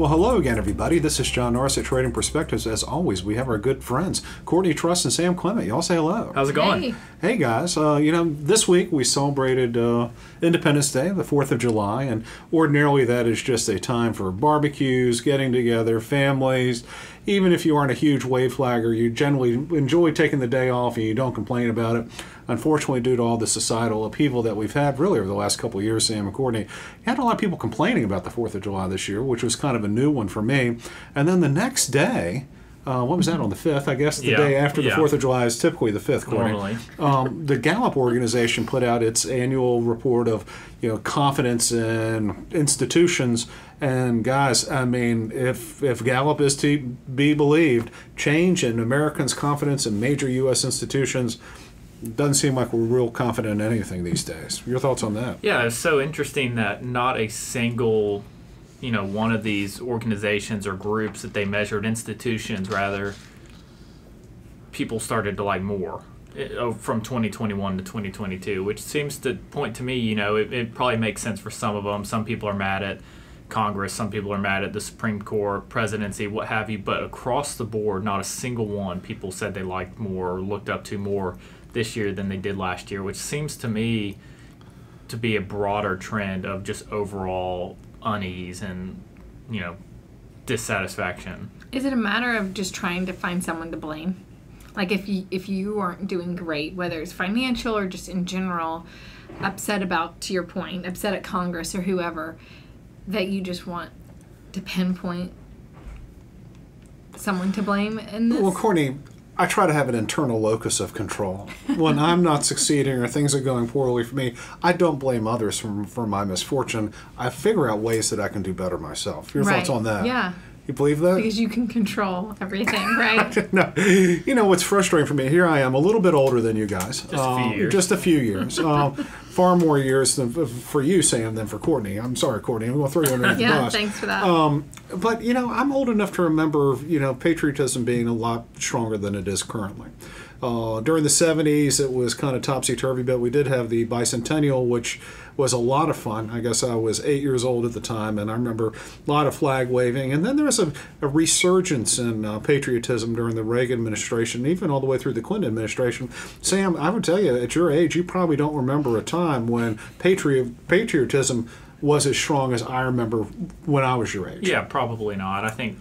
Well, hello again, everybody. This is John Norris at Trading Perspectives. As always, we have our good friends, Courtney Truss and Sam Clement. Y'all say hello. How's it going? Hey guys. This week we celebrated Independence Day, the 4th of July, and ordinarily that is just a time for barbecues, getting together, families. Even if you aren't a huge wave flagger, you generally enjoy taking the day off and you don't complain about it. Unfortunately, due to all the societal upheaval that we've had really over the last couple of years, Sam and Courtney, you had a lot of people complaining about the 4th of July this year, which was kind of a new one for me. And then the next day, what was that, on the 5th? I guess the day after the 4th of July is typically the 5th, Courtney. Normally. The Gallup organization put out its annual report of confidence in institutions. And guys, I mean, if Gallup is to be believed, change in Americans' confidence in major U.S. institutions doesn't seem like we're real confident in anything these days. Your thoughts on that? Yeah, it's so interesting that not a single, one of these organizations or groups that they measured, institutions rather, people started to like more from 2021 to 2022, which seems to point to me, it probably makes sense for some of them. Some people are mad at Congress, some people are mad at the Supreme Court, presidency, what have you, but across the board, not a single one, people said they liked more or looked up to more this year than they did last year, which seems to me to be a broader trend of just overall unease and, dissatisfaction. Is it a matter of just trying to find someone to blame? Like if you aren't doing great, whether it's financial or just in general, upset about, to your point, upset at Congress or whoever, that you just want to pinpoint someone to blame in this? Well, Courtney, I try to have an internal locus of control. When I'm not succeeding or things are going poorly for me, I don't blame others for my misfortune. I figure out ways that I can do better myself. Your thoughts on that? Yeah. You believe that? Because you can control everything, right? No. What's frustrating for me, here I am, a little bit older than you guys. Just a few years. Just a few years. Far more years for you, Sam, than for Courtney. I'm sorry, Courtney. I'm going to throw you under the bus. Thanks for that. But, I'm old enough to remember, patriotism being a lot stronger than it is currently. During the 70s, it was kind of topsy-turvy, but we did have the bicentennial, which was a lot of fun. I guess I was 8 years old at the time, and I remember a lot of flag waving. And then there was a resurgence in patriotism during the Reagan administration, even all the way through the Clinton administration. Sam, I would tell you, at your age, you probably don't remember a time when patriotism was as strong as I remember when I was your age. Yeah, probably not. I think,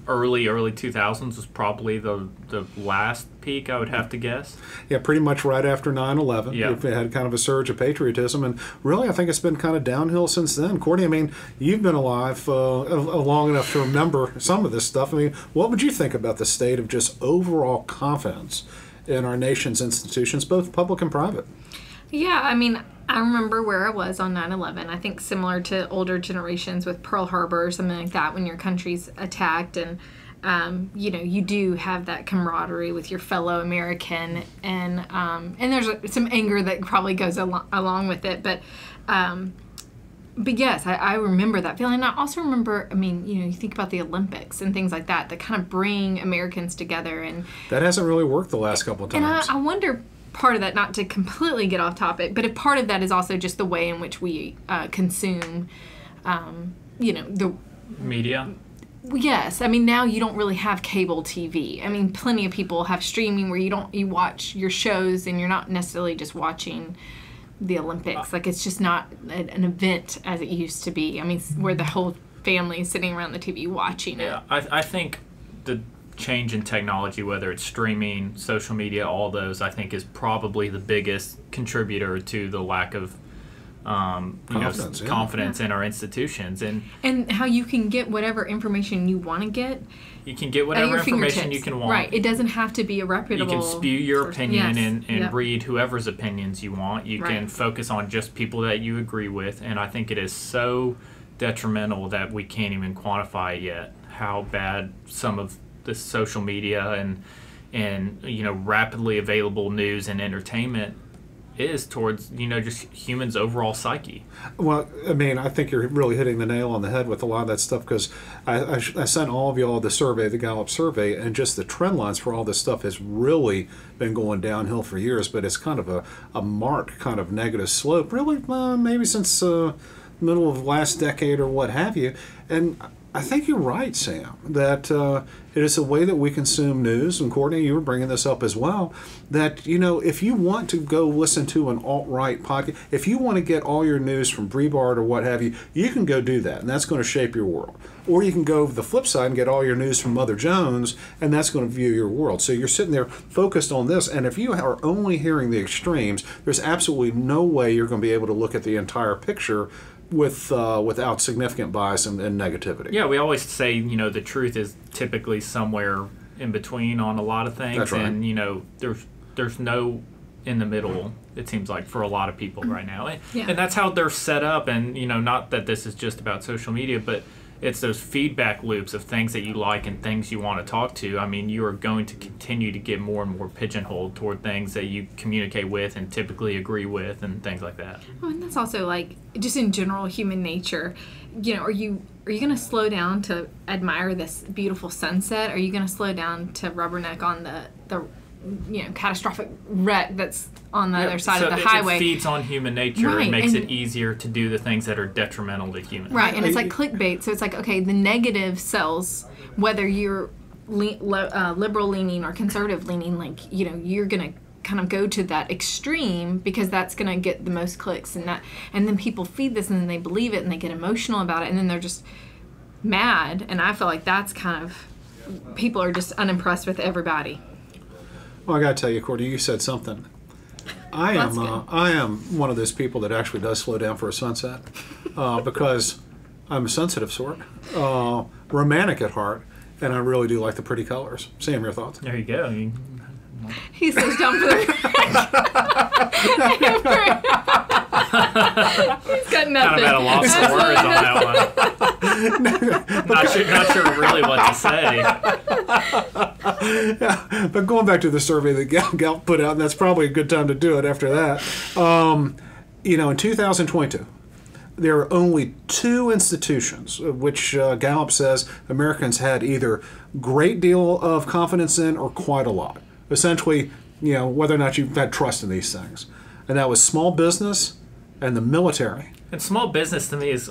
early 2000s was probably the last peak, I would have to guess. Yeah, pretty much right after 9/11. Yeah. It had kind of a surge of patriotism, and really I think it's been kind of downhill since then. Courtney, I mean, you've been alive long enough to remember some of this stuff. I mean, what would you think about the state of just overall confidence in our nation's institutions, both public and private? Yeah, I mean, I remember where I was on 9/11. I think similar to older generations with Pearl Harbor or something like that, when your country's attacked, and you do have that camaraderie with your fellow American, and there's some anger that probably goes along with it, but yes, I remember that feeling. And I also remember, you think about the Olympics and things like that kind of bring Americans together, and that hasn't really worked the last couple of times. And I wonder, part of that, not to completely get off topic, but if part of that is also just the way in which we consume, the media. Yes, now you don't really have cable TV. Plenty of people have streaming where you watch your shows and you're not necessarily just watching the Olympics. Like, it's just not an event as it used to be. Where the whole family is sitting around the TV watching it. Yeah, I think the change in technology, whether it's streaming, social media, all those, I think is probably the biggest contributor to the lack of confidence in our institutions, and how you can get whatever information you want to get. You can get whatever information you can want. Right. It doesn't have to be a reputable. You can spew your opinion and Yep. read whoever's opinions you want. You can focus on just people that you agree with, and I think it is so detrimental that we can't even quantify yet how bad some of the social media and rapidly available news and entertainment is towards just humans' overall psyche. Well, I think you're really hitting the nail on the head with a lot of that stuff, because I sent all of y'all the survey, the Gallup survey, and just the trend lines for all this stuff has really been going downhill for years, but it's kind of a marked kind of negative slope, really, maybe since middle of last decade or what have you. And I think you're right, Sam, that it is a way that we consume news. And Courtney, you were bringing this up as well, that, if you want to go listen to an alt-right podcast, if you want to get all your news from Breitbart or what have you, you can go do that, and that's going to shape your world. Or you can go the flip side and get all your news from Mother Jones, and that's going to view your world. So you're sitting there focused on this, and if you are only hearing the extremes, there's absolutely no way you're going to be able to look at the entire picture without significant bias and negativity. Yeah, we always say, the truth is typically somewhere in between on a lot of things. That's right. And, there's no in the middle, it seems like, for a lot of people right now. And that's how they're set up. And, not that this is just about social media, but it's those feedback loops of things that you like and things you want to talk to. I mean, you are going to continue to get more and more pigeonholed toward things that you communicate with and typically agree with and things like that. Oh, and that's also like just in general human nature. Are you going to slow down to admire this beautiful sunset? Are you going to slow down to rubberneck on the catastrophic wreck that's on the other side of the highway? It feeds on human nature. Right. It makes it easier to do the things that are detrimental to humans. Right, and it's like clickbait. So it's like, okay, the negative sells, whether you're liberal leaning or conservative leaning, you're going to kind of go to that extreme because that's going to get the most clicks, and then people feed this and then they believe it and they get emotional about it, and then they're just mad. And I feel like that's kind of, people are just unimpressed with everybody. Well, I got to tell you, Courtney, you said something. I am one of those people that actually does slow down for a sunset because I'm a sensitive sort, romantic at heart, and I really do like the pretty colors. Sam, your thoughts? There you go. He slows down for the He's got nothing. Kind of at a loss for words on that one. not sure really what to say. Yeah, but going back to the survey that Gallup put out, and that's probably a good time to do it after that. In 2022, there are only 2 institutions which Gallup says Americans had either great deal of confidence in or quite a lot. Essentially, whether or not you've had trust in these things. And that was small business and the military. And small business to me is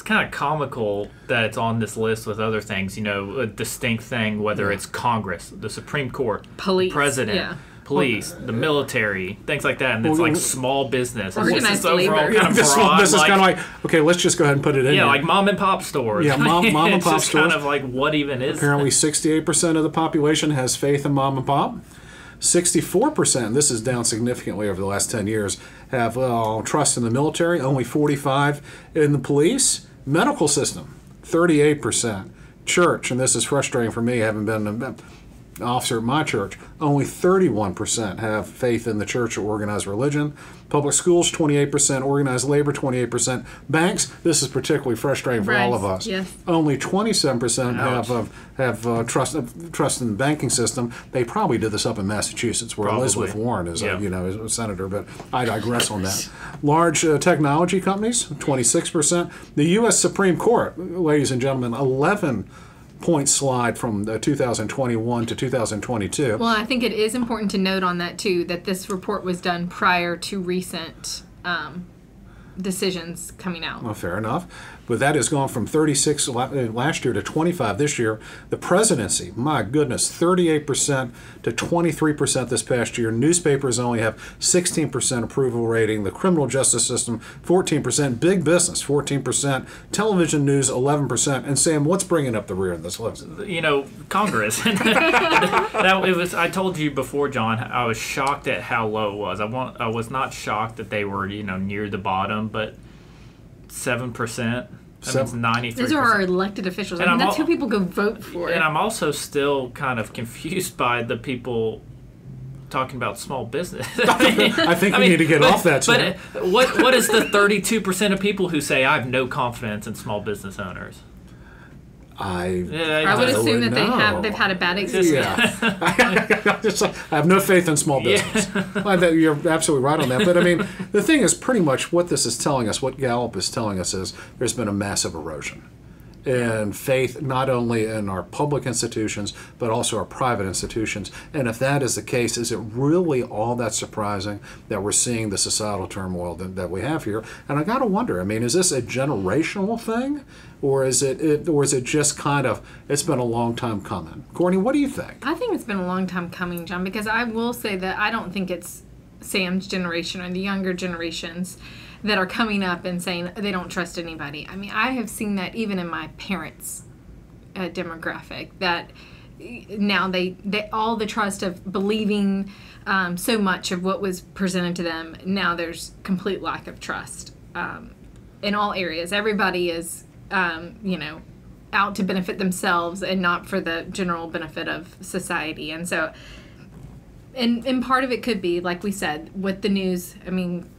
kind of comical that it's on this list with other things, a distinct thing, whether it's Congress, the Supreme Court, police, the president, police, the military, things like that. And it's like small business. Organized overall labor. kind of broad. This is kind of like, okay, let's just go ahead and put it in. Yeah, here. like mom and pop stores. Yeah, mom and pop stores. Kind of like, what even is Apparently, that? 68% of the population has faith in mom and pop. 64%, this is down significantly over the last 10 years, have trust in the military. Only 45% in the police. Medical system, 38%. Church, and this is frustrating for me, having been an officer at my church, only 31% have faith in the church or organized religion. Public schools, 28%. Organized labor, 28%. Banks, this is particularly frustrating for all of us. Yes. Only 27% have trust in the banking system. They probably did this up in Massachusetts, where Elizabeth Warren is a senator, but I digress on that. Large technology companies, 26%. The U.S. Supreme Court, ladies and gentlemen, 11-point slide from 2021 to 2022. Well, I think it is important to note on that, too, that this report was done prior to recent decisions coming out. Well, fair enough. But that has gone from 36 last year to 25 this year. The presidency, my goodness, 38% to 23% this past year. Newspapers only have 16% approval rating. The criminal justice system, 14%. Big business, 14%. Television news, 11%. And Sam, what's bringing up the rear in this list? Congress. I told you before, John, I was shocked at how low it was. I was not shocked that they were, near the bottom, but 7%. That means 93%. Those are our elected officials. And that's who people go vote for. And I'm also still kind of confused by the people talking about small business. I think we need to get off that. But what is the 32% of people who say I have no confidence in small business owners? I would assume that they've had a bad experience. Yeah. I have no faith in small business. Yeah. You're absolutely right on that. But I mean, the thing is, pretty much what this is telling us, what Gallup is telling us, is there's been a massive erosion. and faith not only in our public institutions but also our private institutions. And if that is the case, is it really all that surprising that we're seeing the societal turmoil that we have here? And I got to wonder, I mean, is this a generational thing, or is it just kind of, it's been a long time coming? Courtney, what do you think? I think it's been a long time coming, John, because I will say that I don't think it's Sam's generation or the younger generations that are coming up and saying they don't trust anybody. I mean, I have seen that even in my parents' demographic, that now they all the trust of believing so much of what was presented to them, now there's complete lack of trust in all areas. Everybody is, out to benefit themselves and not for the general benefit of society. And so, and part of it could be, like we said, with the news. I mean,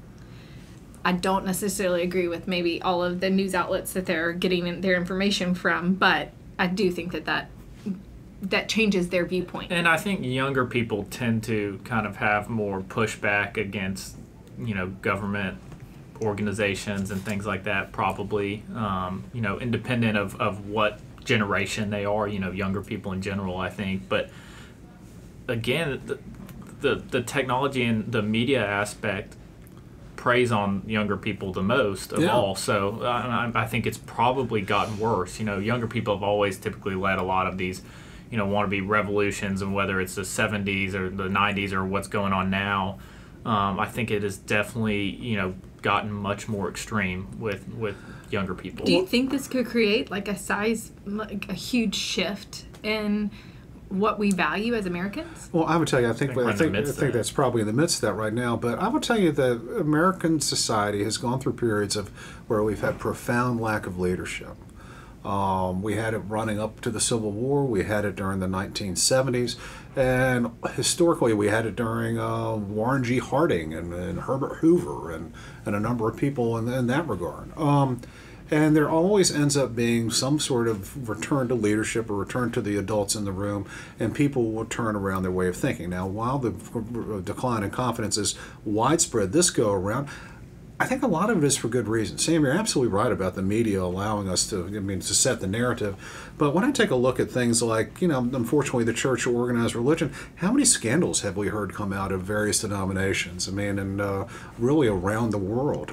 I don't necessarily agree with maybe all of the news outlets that they're getting their information from, but I do think that changes their viewpoint. And I think younger people tend to kind of have more pushback against, government organizations and things like that, probably, independent of what generation they are, younger people in general, I think. But again, the technology and the media aspect preys on younger people the most of all. So I think it's probably gotten worse. Younger people have always typically led a lot of these, wannabe revolutions, and whether it's the 70s or the 90s or what's going on now, I think it has definitely, gotten much more extreme with younger people. Do you think this could create like a huge shift in what we value as Americans? Well, I would tell you, I think that's probably in the midst of that right now. But I would tell you that American society has gone through periods of where we've had profound lack of leadership. We had it running up to the Civil War. We had it during the 1970s. And historically, we had it during Warren G. Harding and Herbert Hoover and a number of people in that regard. And there always ends up being some sort of return to leadership or return to the adults in the room, and people will turn around their way of thinking. Now, while the decline in confidence is widespread this go around, I think a lot of it is for good reason. Sam, you're absolutely right about the media allowing us to set the narrative. But when I take a look at things like, unfortunately, the church or organized religion, how many scandals have we heard come out of various denominations? I mean, and really around the world.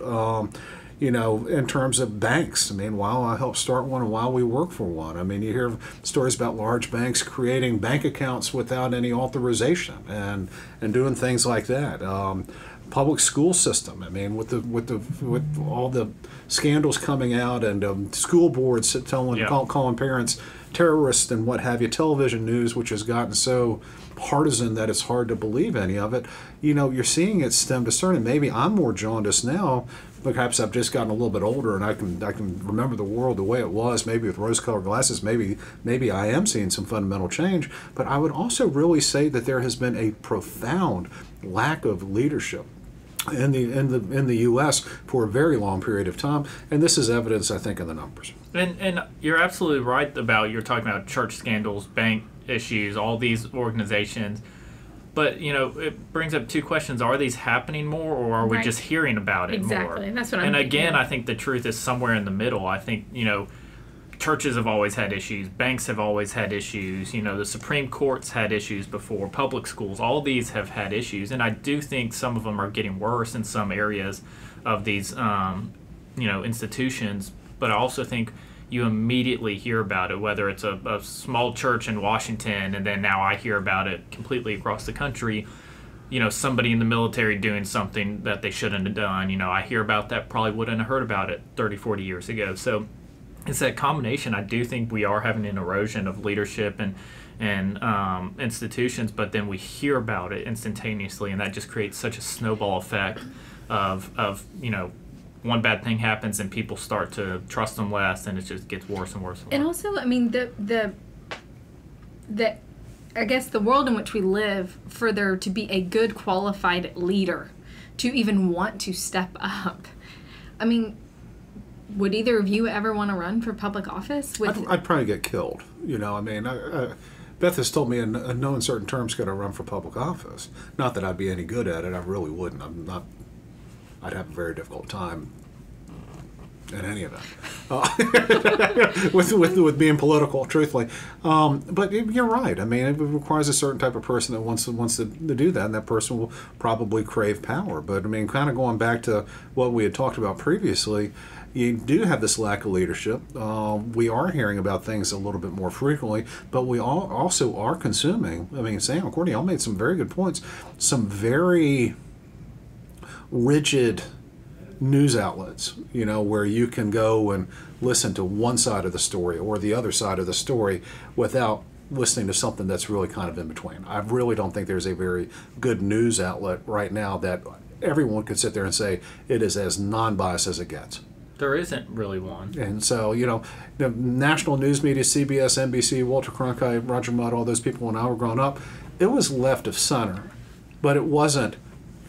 In terms of banks. I mean, while I helped start one and while we work for one, I mean, you hear stories about large banks creating bank accounts without any authorization and doing things like that. Public school system. I mean, with all the scandals coming out and school boards calling parents terrorists and what have you, television news, which has gotten so partisan that it's hard to believe any of it. You're seeing it stem to certain. Maybe I'm more jaundiced now. Perhaps I've just gotten a little bit older and I can remember the world the way it was, maybe with rose-colored glasses. Maybe I am seeing some fundamental change. But I would also really say that there has been a profound lack of leadership in the U.S. for a very long period of time, and this is evidence, I think, in the numbers. And you're absolutely right you're talking about church scandals, bank issues, all these organizations. But, it brings up two questions. Are these happening more, or are we just hearing about it more? Exactly. That's what I'm thinking. And again, of. I think the truth is somewhere in the middle. I think, churches have always had issues. Banks have always had issues. The Supreme Court's had issues before. Public schools, all these have had issues. And I do think some of them are getting worse in some areas of these, institutions. But I also think you immediately hear about it, whether it's a small church in Washington, and then now I hear about it completely across the country. Somebody in the military doing something that they shouldn't have done. I hear about that, probably wouldn't have heard about it 30, 40 years ago. So it's that combination. I do think we are having an erosion of leadership and institutions, but then we hear about it instantaneously, and that just creates such a snowball effect of one bad thing happens and people start to trust them less, and it just gets worse and worse. And also, I mean, the I guess the world in which we live, for there to be a good qualified leader to even want to step up. I mean, would either of you ever want to run for public office? I'd probably get killed. Beth has told me in no uncertain terms could I run for public office. Not that I'd be any good at it. I really wouldn't. I'd have a very difficult time in any event, with being political, truthfully. But you're right. I mean, it requires a certain type of person that wants to do that, and that person will probably crave power. But I mean, kind of going back to what we had talked about previously, you do have this lack of leadership. We are hearing about things a little bit more frequently, but we also are consuming. I mean, Sam, Courtney, all made some very good points. Some very rigid news outlets, where you can go and listen to one side of the story or the other side of the story without listening to something that's really kind of in between. I really don't think there's a very good news outlet right now that everyone could sit there and say it is as non-biased as it gets. There isn't really one. And so, the national news media, CBS, NBC, Walter Cronkite, Roger Mudd, all those people when I were growing up, it was left of center, but it wasn't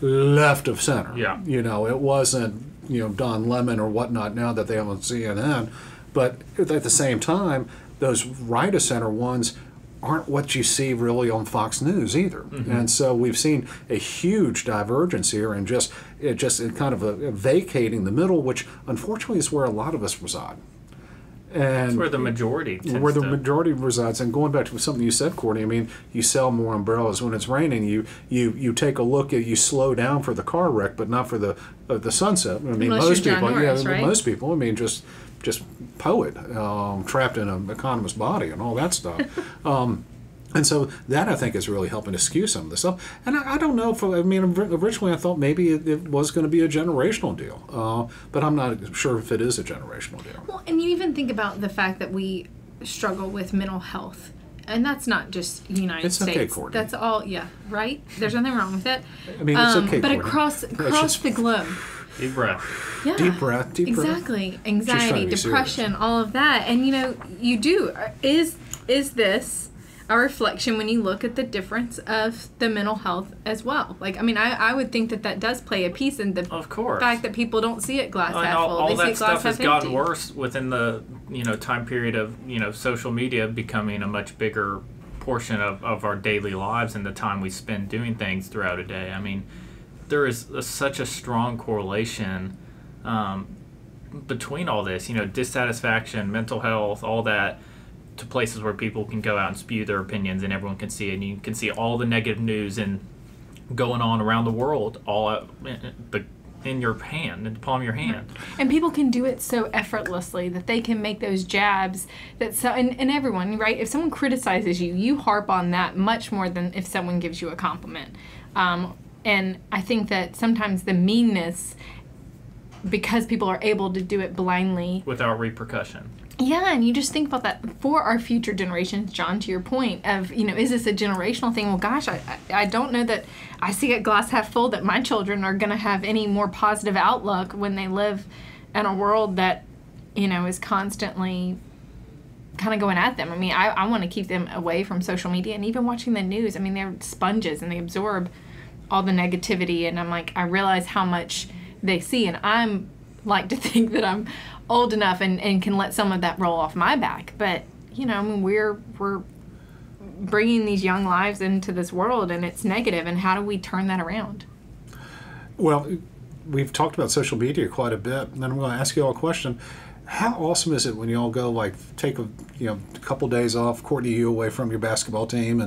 left of center. Yeah. It wasn't, Don Lemon or whatnot now that they have on CNN. But at the same time, those right of center ones aren't what you see really on Fox News either. Mm-hmm. And so we've seen a huge divergence here and just kind of a vacating the middle, which unfortunately is where a lot of us reside. And it's where the majority majority resides. And going back to something you said, Courtney, I mean, you sell more umbrellas when it's raining. You take a look at, you slow down for the car wreck, but not for the sunset. I mean, Unless most you're people, John Norris, right? Most people. I mean, just poet trapped in an economist's body and all that stuff. And so that, I think, is really helping to skew some of this stuff. And I don't know originally I thought maybe it was going to be a generational deal. But I'm not sure if it is a generational deal. Well, and you even think about the fact that we struggle with mental health. And that's not just United States. It's okay, Courtney. That's all, yeah, right? There's nothing wrong with it. I mean, it's okay, but Courtney. across the globe. Deep breath. Yeah. Deep breath. Exactly. Anxiety, depression, all of that. And, you do. Is this a reflection when you look at the difference of the mental health as well? Like, I mean, I would think that does play a piece in the of course. fact that people don't see it glass half full. All they see that it glass stuff has half gotten empty. worse within the time period of social media becoming a much bigger portion of our daily lives and the time we spend doing things throughout a day. I mean, there is such a strong correlation between all this, dissatisfaction, mental health, all that, to places where people can go out and spew their opinions and everyone can see it. And you can see all the negative news and going on around the world all in your hand, in the palm of your hand. And people can do it so effortlessly that they can make those jabs and everyone, right? If someone criticizes you, you harp on that much more than if someone gives you a compliment. And I think that sometimes the meanness, because people are able to do it blindly without repercussion. Yeah, and you just think about that for our future generations, John, to your point of, is this a generational thing? Well, gosh, I don't know that I see it glass half full that my children are going to have any more positive outlook when they live in a world that, is constantly kind of going at them. I mean, I want to keep them away from social media and even watching the news. I mean, they're sponges and they absorb all the negativity. And I'm like, I realize how much they see. And I'm like to think that I'm old enough and can let some of that roll off my back. But, we're bringing these young lives into this world and it's negative. And how do we turn that around? Well, we've talked about social media quite a bit. And then I'm going to ask you all a question. How awesome is it when you all go, take a couple days off, Courtney, you away from your basketball team,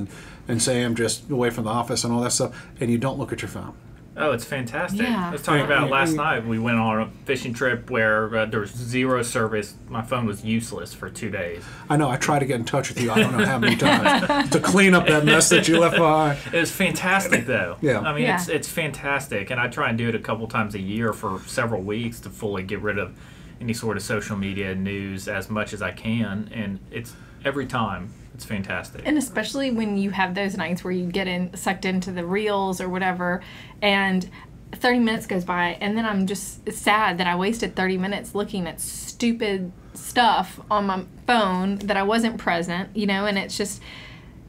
and Sam just away from the office and all that stuff, and you don't look at your phone? Oh, it's fantastic. Yeah. I was talking about last night. We went on a fishing trip where there was zero service. My phone was useless for 2 days. I know. I tried to get in touch with you. I don't know how many times to clean up that mess that you left behind. It was fantastic, though. Yeah. I mean, it's fantastic. And I try and do it a couple times a year for several weeks to fully get rid of any sort of social media news as much as I can. And it's every time. It's fantastic. And especially when you have those nights where you get sucked into the reels or whatever, and 30 minutes goes by, and then I'm just sad that I wasted 30 minutes looking at stupid stuff on my phone that I wasn't present, and it's just,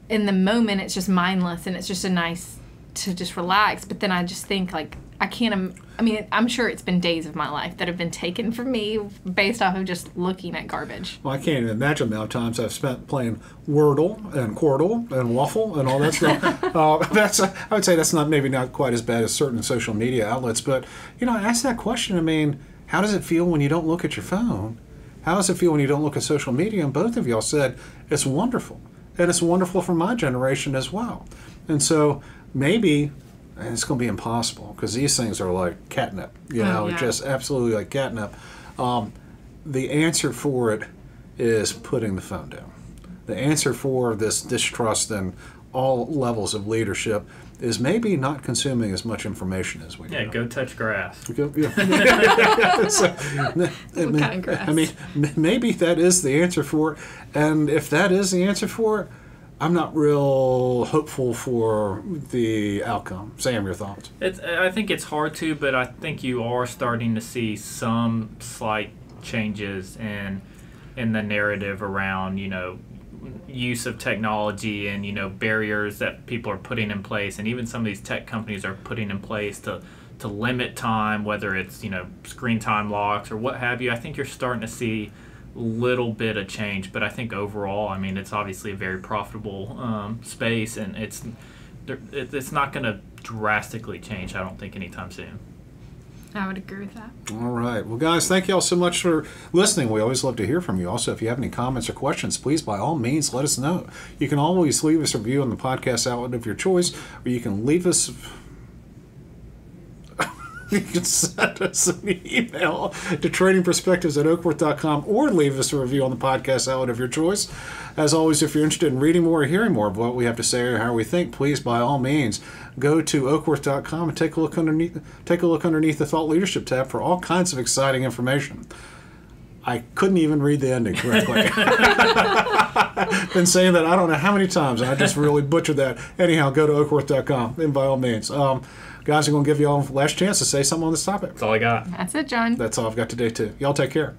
in the moment, it's just mindless, and it's just nice to just relax. But then I just think, I'm sure it's been days of my life that have been taken from me based off of just looking at garbage. Well, I can't even imagine the amount of times I've spent playing Wordle and Quordle and Waffle and all that stuff. I would say that's maybe not quite as bad as certain social media outlets. But, I asked that question. I mean, how does it feel when you don't look at your phone? How does it feel when you don't look at social media? And both of y'all said it's wonderful. And it's wonderful for my generation as well. And so maybe, and it's going to be impossible because these things are like catnip, just absolutely like catnip. The answer for it is putting the phone down. The answer for this distrust in all levels of leadership is maybe not consuming as much information as we do. Yeah, go touch grass. So, What kind of grass? I mean, maybe that is the answer for it. And if that is the answer for it, I'm not real hopeful for the outcome. Sam, your thoughts? I think it's hard to, but I think you are starting to see some slight changes in the narrative around, use of technology and, barriers that people are putting in place, and even some of these tech companies are putting in place to limit time, whether it's, screen time locks or what have you. I think you're starting to see little bit of change, but I think overall, I mean, it's obviously a very profitable space, and it's not going to drastically change, I don't think, anytime soon. I would agree with that. All right. Well, guys, thank you all so much for listening. We always love to hear from you. Also, if you have any comments or questions, please, by all means, let us know. You can always leave us a review on the podcast outlet of your choice, or you can leave us... You can send us an email to tradingperspectives@oakworth.com or leave us a review on the podcast outlet of your choice. As always, if you're interested in reading more or hearing more of what we have to say or how we think, please, by all means, go to oakworth.com and take a look underneath the Thought Leadership tab for all kinds of exciting information. I couldn't even read the ending correctly. Been saying that I don't know how many times, and I just really butchered that. Anyhow, go to oakworth.com, and by all means. Guys, I'm going to give you all last chance to say something on this topic. That's all I got. That's it, John. That's all I've got today, too. Y'all take care.